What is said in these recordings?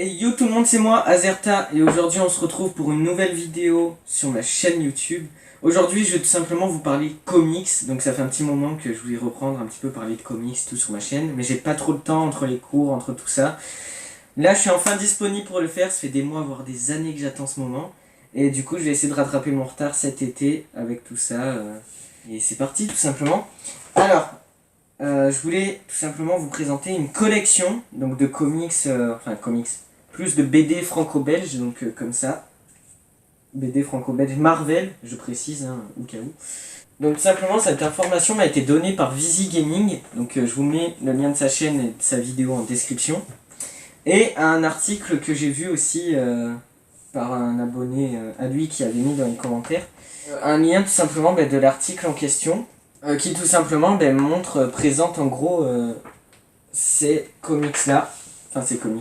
Hey yo tout le monde, c'est moi, Azerta, et aujourd'hui on se retrouve pour une nouvelle vidéo sur ma chaîne YouTube. Aujourd'hui je vais tout simplement vous parler comics, donc ça fait un petit moment que je voulais reprendre un petit peu parler de comics tout sur ma chaîne, mais j'ai pas trop de temps entre les cours, entre tout ça. Là je suis enfin disponible pour le faire, ça fait des mois voire des années que j'attends ce moment, et du coup je vais essayer de rattraper mon retard cet été avec tout ça, et c'est parti tout simplement. Alors, je voulais tout simplement vous présenter une collection donc de comics, plus de BD franco-belge, donc comme ça. BD franco-belge Marvel, je précise, hein, au cas où. Donc tout simplement, cette information m'a été donnée par Visi Gaming, donc je vous mets le lien de sa chaîne et de sa vidéo en description. Et un article que j'ai vu aussi par un abonné à lui qui avait mis dans les commentaires. Un lien tout simplement de l'article en question. Qui tout simplement présente en gros ces comics là,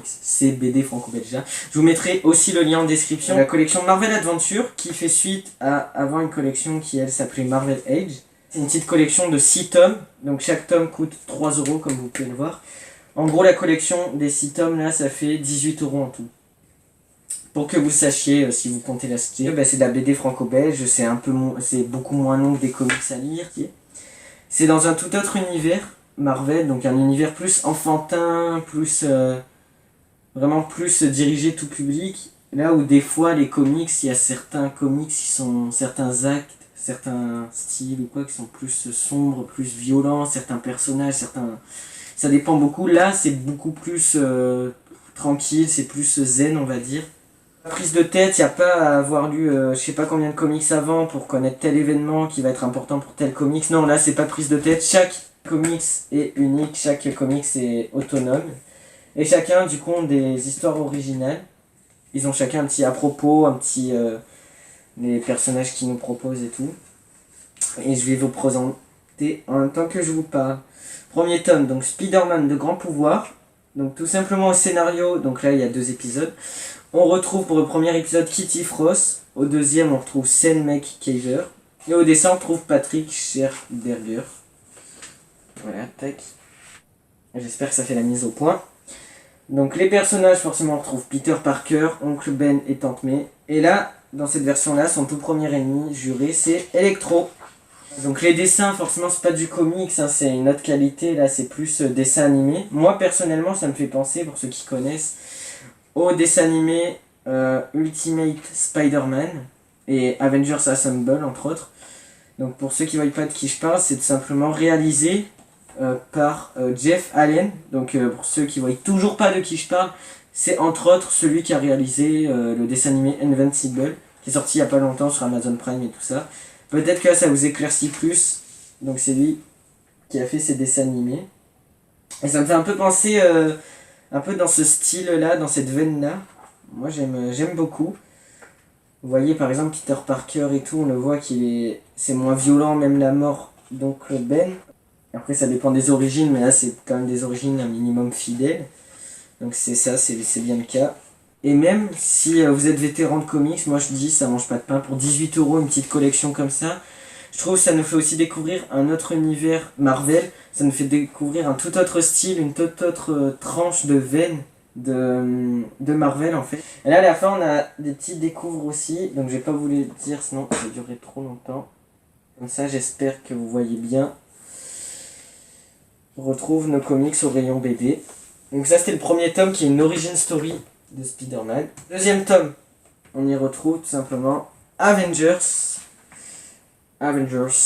ces BD franco-belges là. Je vous mettrai aussi le lien en description. La collection Marvel Adventure qui fait suite à avant une collection qui elle s'appelait Marvel Age. C'est une petite collection de 6 tomes, donc chaque tome coûte 3 € comme vous pouvez le voir. En gros la collection des 6 tomes là ça fait 18 € en tout. Pour que vous sachiez si vous comptez l'acheter, c'est de la BD franco-belge, c'est beaucoup moins long que des comics à lire. C'est dans un tout autre univers, Marvel, donc un univers plus enfantin, vraiment plus dirigé tout public. Là où des fois les comics, il y a certains comics certains actes, certains styles ou quoi qui sont plus sombres, plus violents, certains personnages, ça dépend beaucoup. Là c'est beaucoup plus tranquille, c'est plus zen on va dire. Prise de tête, il n'y a pas à avoir lu je sais pas combien de comics avant pour connaître tel événement qui va être important pour tel comics. Non, là c'est pas prise de tête, chaque comics est unique, chaque comics est autonome. Et chacun du coup ont des histoires originales. Ils ont chacun un petit à propos, les personnages qu'ils nous proposent et tout. Et je vais vous présenter en même temps que je vous parle. Premier tome, donc Spider-Man de grand pouvoir. Donc tout simplement au scénario, donc là il y a 2 épisodes. On retrouve pour le premier épisode Kitty Frost, au deuxième on retrouve Sen McCaver, et au dessin on retrouve Patrick Scherberger. Voilà, tac. J'espère que ça fait la mise au point. Donc les personnages forcément on retrouve Peter Parker, Oncle Ben et Tante May. Et là, dans cette version là, son tout premier ennemi juré c'est Electro. Donc les dessins forcément c'est pas du comics, hein, c'est une autre qualité, là c'est plus dessin animé. Moi personnellement ça me fait penser, pour ceux qui connaissent, au dessin animé Ultimate Spider-Man et Avengers Assemble entre autres. Donc pour ceux qui ne voient pas de qui je parle, c'est tout simplement réalisé par Jeff Allen. Donc pour ceux qui ne voient toujours pas de qui je parle, c'est entre autres celui qui a réalisé le dessin animé Invincible, qui est sorti il n'y a pas longtemps sur Amazon Prime et tout ça. Peut-être que ça vous éclaircit plus. Donc c'est lui qui a fait ces dessins animés. Et ça me fait un peu penser un peu dans ce style-là, dans cette veine-là. Moi, j'aime beaucoup. Vous voyez, par exemple, Peter Parker et tout, on le voit c'est moins violent, même la mort d'Oncle Ben. Après, ça dépend des origines, mais là, c'est quand même des origines un minimum fidèles. Donc c'est ça, c'est bien le cas. Et même si vous êtes vétéran de comics, moi je dis, ça mange pas de pain. Pour 18 € une petite collection comme ça, je trouve que ça nous fait aussi découvrir un autre univers Marvel, ça nous fait découvrir un tout autre style, une toute autre tranche de veine de Marvel en fait. Et là à la fin on a des petits découvrent aussi, donc je vais pas vous les dire sinon ça va durer trop longtemps. Comme ça j'espère que vous voyez bien. On retrouve nos comics au rayon BD. Donc ça c'était le premier tome qui est une origin story de Spider-Man. Deuxième tome, on y retrouve tout simplement Avengers,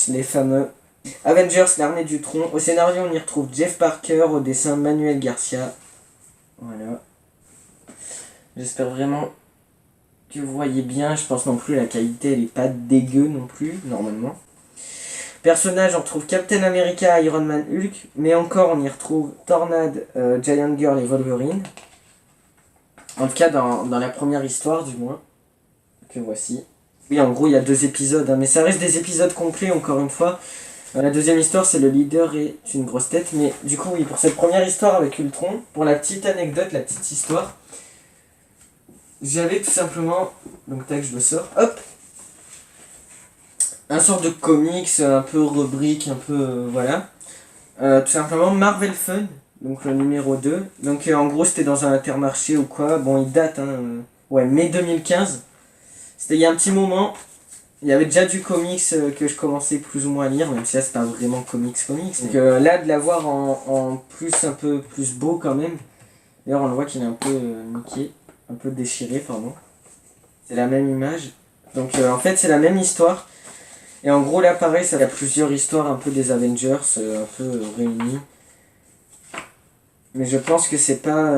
les fameux Avengers, l'armée du tronc. Au scénario, on y retrouve Jeff Parker, au dessin Manuel Garcia. Voilà. J'espère vraiment que vous voyez bien. Je pense non plus la qualité, elle est pas dégueu non plus, normalement. Personnages, on retrouve Captain America, Iron Man, Hulk. Mais encore, on y retrouve Tornade, Giant Girl et Wolverine. En tout cas, dans la première histoire, du moins. Que voici. Oui, en gros, il y a 2 épisodes, hein, mais ça reste des épisodes complets, encore une fois. La deuxième histoire, c'est le leader est une grosse tête. Mais du coup, oui, pour cette première histoire avec Ultron, pour la petite anecdote, la petite histoire, j'avais tout simplement, donc tac, je le sors, hop, un sort de comics, un peu rubrique, un peu, voilà. Tout simplement Marvel Fun, donc le numéro 2. Donc en gros c'était dans un Intermarché ou quoi, bon il date, hein, ouais, mai 2015. C'était il y a un petit moment, il y avait déjà du comics que je commençais plus ou moins à lire, même si là c'est pas vraiment comics. Donc là de l'avoir en plus, un peu plus beau quand même. D'ailleurs on le voit qu'il est un peu niqué, un peu déchiré, pardon. C'est la même image. Donc en fait c'est la même histoire. Et en gros là pareil, ça y a plusieurs histoires un peu des Avengers, un peu réunies. Mais je pense que c'est pas...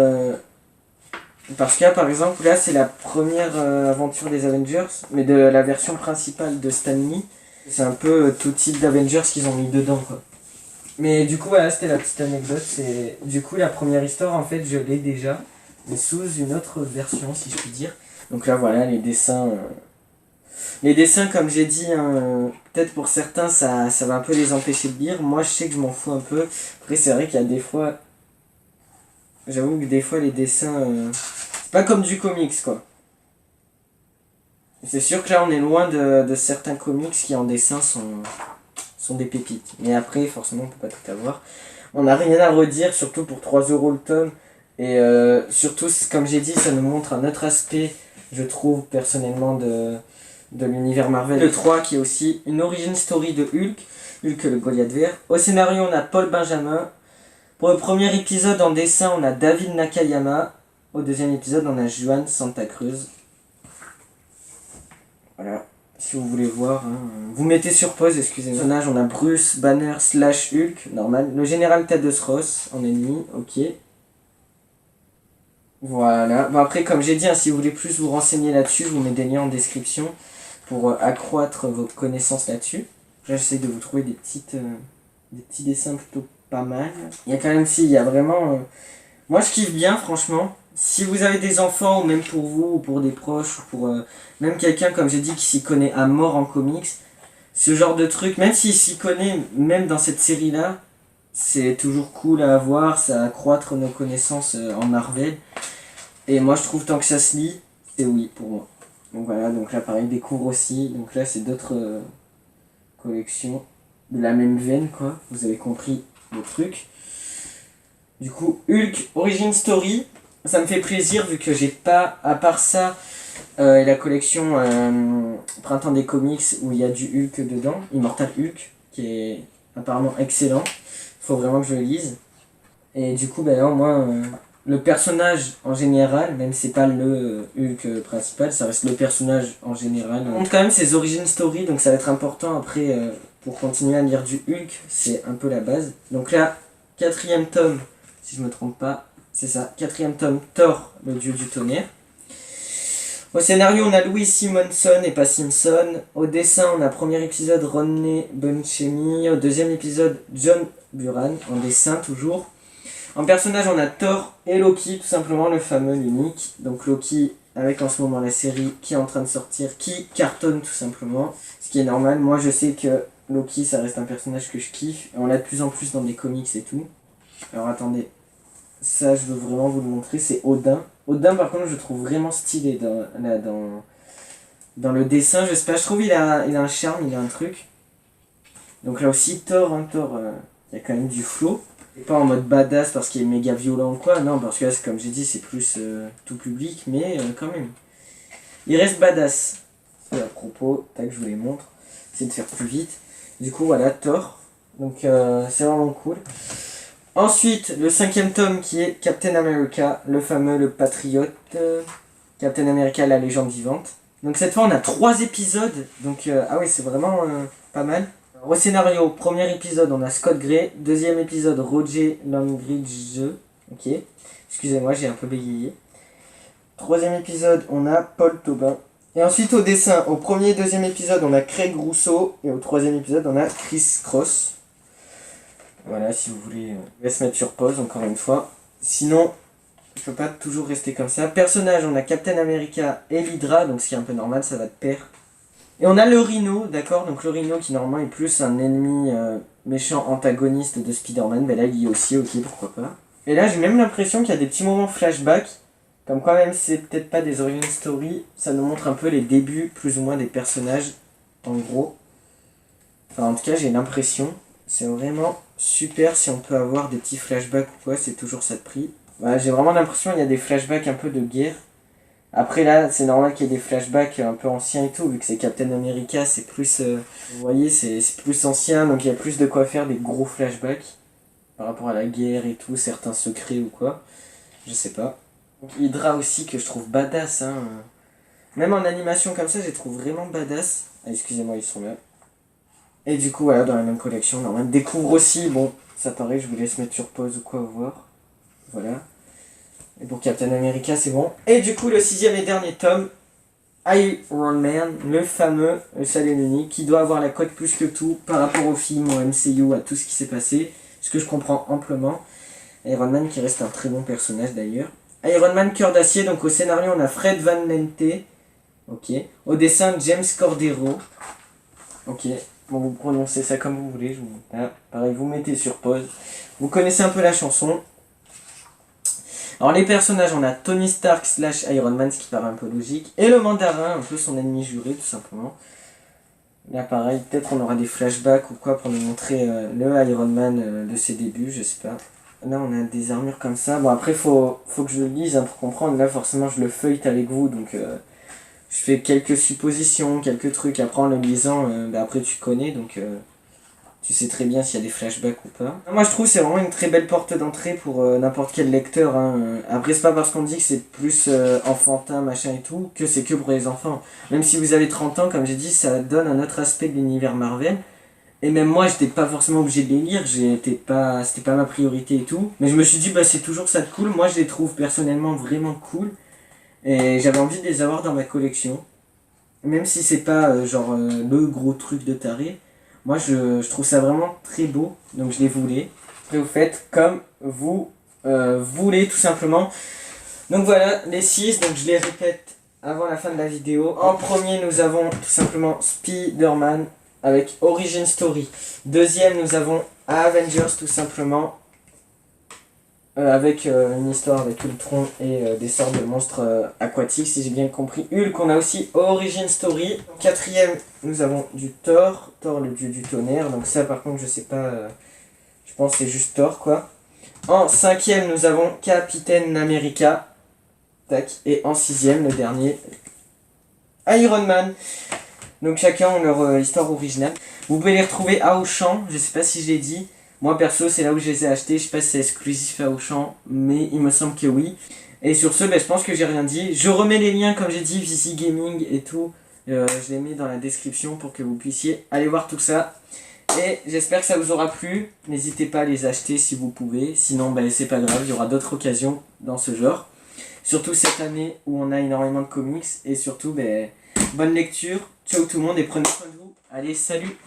Parce que là par exemple, là c'est la première aventure des Avengers, mais de la version principale de Stan Lee. C'est un peu tout type d'Avengers qu'ils ont mis dedans quoi. Mais du coup voilà, c'était la petite anecdote. C'est du coup la première histoire en fait je l'ai déjà, mais sous une autre version si je puis dire. Donc là voilà les dessins. Les dessins comme j'ai dit, hein, peut-être pour certains ça va un peu les empêcher de lire. Moi je sais que je m'en fous un peu. Après c'est vrai qu'il y a des fois... J'avoue que des fois les dessins... c'est pas comme du comics quoi. C'est sûr que là on est loin de certains comics qui en dessin sont des pépites. Mais après forcément on peut pas tout avoir. On n'a rien à redire, surtout pour 3 € le tome. Et surtout comme j'ai dit, ça nous montre un autre aspect, je trouve personnellement, de l'univers Marvel. Le 3 qui est aussi une origin story de Hulk, Hulk le Goliath vert. Au scénario on a Paul Benjamin. Pour le premier épisode en dessin on a David Nakayama. Au deuxième épisode on a Juan Santa Cruz. Voilà, si vous voulez voir, hein. Vous mettez sur pause, excusez-moi. Personnage, on a Bruce Banner / Hulk, normal. Le général Thaddeus Ross en ennemi, ok. Voilà. Bon après, comme j'ai dit, hein, si vous voulez plus vous renseigner là-dessus, je vous mets des liens en description pour accroître vos connaissances là-dessus. J'essaie de vous trouver des petits dessins plutôt pas mal. Il y a quand même, si, il y a vraiment... Moi, je kiffe bien, franchement. Si vous avez des enfants, ou même pour vous, ou pour des proches, ou pour même quelqu'un, comme j'ai dit, qui s'y connaît à mort en comics, ce genre de truc, même s'il s'y connaît, même dans cette série-là, c'est toujours cool à avoir, ça accroître nos connaissances en Marvel. Et moi, je trouve, tant que ça se lit, c'est oui pour moi. Donc voilà, donc là, pareil, découvre aussi. Donc là, c'est d'autres collections de la même veine, quoi. Vous avez compris le truc. Du coup, Hulk Origin Story, ça me fait plaisir vu que j'ai pas, à part ça, la collection Printemps des comics où il y a du Hulk dedans, Immortal Hulk, qui est apparemment excellent. Faut vraiment que je le lise. Et du coup, ben là, au moins, le personnage en général, même si c'est pas le Hulk principal, ça reste le personnage en général. On montre quand même ses origin story, donc ça va être important après pour continuer à lire du Hulk, c'est un peu la base. Donc là, 4e tome. Si je me trompe pas, c'est ça, 4e tome, Thor, le dieu du tonnerre. Au scénario, on a Louis Simonson et pas Simpson. Au dessin, on a premier épisode Rodney Bunchemi. Au deuxième épisode, John Buran, en dessin toujours. En personnage, on a Thor et Loki, tout simplement le fameux, l'unique. Donc Loki, avec en ce moment la série qui est en train de sortir, qui cartonne tout simplement. Ce qui est normal, moi je sais que Loki, ça reste un personnage que je kiffe. Et on l'a de plus en plus dans des comics et tout. Alors attendez, ça je veux vraiment vous le montrer, c'est Odin. Odin par contre je trouve vraiment stylé dans le dessin, je sais pas, je trouve il a un charme, il a un truc. Donc là aussi Thor, hein, Thor, il y a quand même du flow. Pas en mode badass parce qu'il est méga violent ou quoi, non parce que là comme j'ai dit c'est plus tout public, mais quand même. Il reste badass. Et à propos, tac je vous les montre, c'est de faire plus vite. Du coup voilà Thor, donc c'est vraiment cool. Ensuite, le 5e tome qui est Captain America, le fameux, le patriote, Captain America, la légende vivante. Donc cette fois on a 3 épisodes, donc ah oui c'est vraiment pas mal. Au scénario, premier épisode on a Scott Gray, deuxième épisode Roger Langridge, ok, excusez-moi j'ai un peu bégayé. Troisième épisode on a Paul Tobin. Et ensuite au dessin, au premier et deuxième épisode on a Craig Rousseau, et au troisième épisode on a Chris Cross. Voilà, si vous voulez, je vais se mettre sur pause encore une fois. Sinon, je peux pas toujours rester comme ça. Personnage, on a Captain America et l'Hydra, donc ce qui est un peu normal, ça va de pair. Et on a le Rhino, d'accord, donc le Rhino qui normalement est plus un ennemi méchant antagoniste de Spider-Man. Ben là, il y est aussi, ok, pourquoi pas. Et là, j'ai même l'impression qu'il y a des petits moments flashback. Comme quoi, même si c'est peut-être pas des origin story, ça nous montre un peu les débuts, plus ou moins, des personnages, en gros. Enfin, en tout cas, j'ai l'impression. C'est vraiment super si on peut avoir des petits flashbacks ou quoi, c'est toujours ça de prix. Voilà, j'ai vraiment l'impression qu'il y a des flashbacks un peu de guerre. Après là, c'est normal qu'il y ait des flashbacks un peu anciens et tout, vu que c'est Captain America, c'est plus... vous voyez, c'est plus ancien, donc il y a plus de quoi faire des gros flashbacks. Par rapport à la guerre et tout, certains secrets ou quoi. Je sais pas. Donc Hydra aussi que je trouve badass, hein. Même en animation comme ça, je les trouve vraiment badass. Ah, excusez-moi, ils sont là. Et du coup, voilà, dans la même collection, on découvre aussi, bon, ça paraît, je vous laisse mettre sur pause ou quoi, voir. Voilà. Et pour Captain America, c'est bon. Et du coup, le 6e et dernier tome, Iron Man, le fameux, le seul et l'unique, qui doit avoir la cote plus que tout par rapport au film, au MCU, à tout ce qui s'est passé. Ce que je comprends amplement. Iron Man qui reste un très bon personnage d'ailleurs. Iron Man Cœur d'Acier, donc au scénario on a Fred Van Lente. Ok. Au dessin James Cordero. Ok. Bon, vous prononcez ça comme vous voulez. Pareil, vous mettez sur pause. Vous connaissez un peu la chanson. Alors les personnages, on a Tony Stark / Iron Man, ce qui paraît un peu logique. Et le mandarin, un peu son ennemi juré tout simplement. Là pareil, peut-être on aura des flashbacks ou quoi pour nous montrer le Iron Man de ses débuts, je sais pas. Là on a des armures comme ça. Bon après faut que je le lise pour comprendre. Là forcément je le feuillete avec vous, donc je fais quelques suppositions, quelques trucs. Après en le lisant, après tu connais, donc tu sais très bien s'il y a des flashbacks ou pas. Moi je trouve que c'est vraiment une très belle porte d'entrée pour n'importe quel lecteur. Hein. Après c'est pas parce qu'on dit que c'est plus enfantin, machin et tout, que c'est que pour les enfants. Même si vous avez 30 ans, comme j'ai dit, ça donne un autre aspect de l'univers Marvel. Et même moi, j'étais pas forcément obligé de les lire, c'était pas ma priorité et tout. Mais je me suis dit, bah c'est toujours ça de cool. Moi, je les trouve personnellement vraiment cool. Et j'avais envie de les avoir dans ma collection. Même si c'est pas le gros truc de taré. Moi, je trouve ça vraiment très beau. Donc je les voulais. Après, vous faites comme vous voulez, tout simplement. Donc voilà, les 6. Donc je les répète avant la fin de la vidéo. En premier, nous avons tout simplement Spider-Man avec Origin Story. Deuxième, nous avons Avengers tout simplement. Avec une histoire avec Ultron et des sortes de monstres aquatiques, si j'ai bien compris. Hulk, on a aussi Origin Story. Quatrième, nous avons du Thor, le dieu du tonnerre. Donc ça par contre je sais pas, je pense que c'est juste Thor quoi. En cinquième, nous avons Captain America. Tac. Et en sixième, le dernier, Iron Man. Donc chacun ont leur histoire originale. Vous pouvez les retrouver à Auchan, je sais pas si je l'ai dit. Moi perso c'est là où je les ai achetés, je sais pas si c'est exclusif à Auchan, mais il me semble que oui. Et sur ce, je pense que j'ai rien dit. Je remets les liens comme j'ai dit, VC Gaming et tout. Je les mets dans la description pour que vous puissiez aller voir tout ça. Et j'espère que ça vous aura plu. N'hésitez pas à les acheter si vous pouvez. Sinon c'est pas grave, il y aura d'autres occasions dans ce genre. Surtout cette année où on a énormément de comics. Et surtout bonne lecture. Ciao tout le monde et prenez soin de vous. Allez, salut!